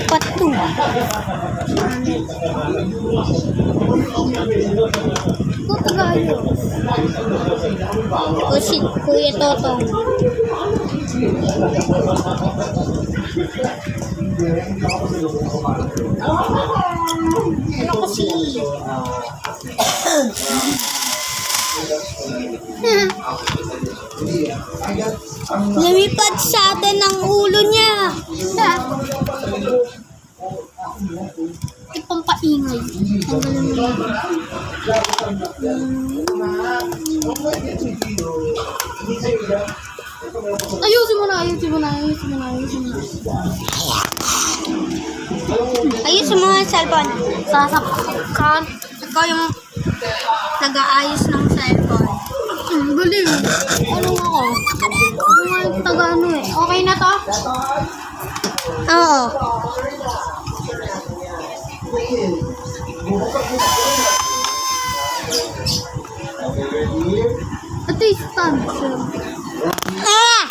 Patu. Ito tagayo. O si Kuya Totong. Ano kasi? Lumipad sa atin ang ulo niya. Ipampaingay. Ayusin mo na. Ayusin mo ang cellphone. Sasakkan. Ikaw yung nag-aayos ng cellphone. Galing. Ano ako? Ano nga yung taga-ano eh. Okay na to? Oo. Ito yung stand. Ah!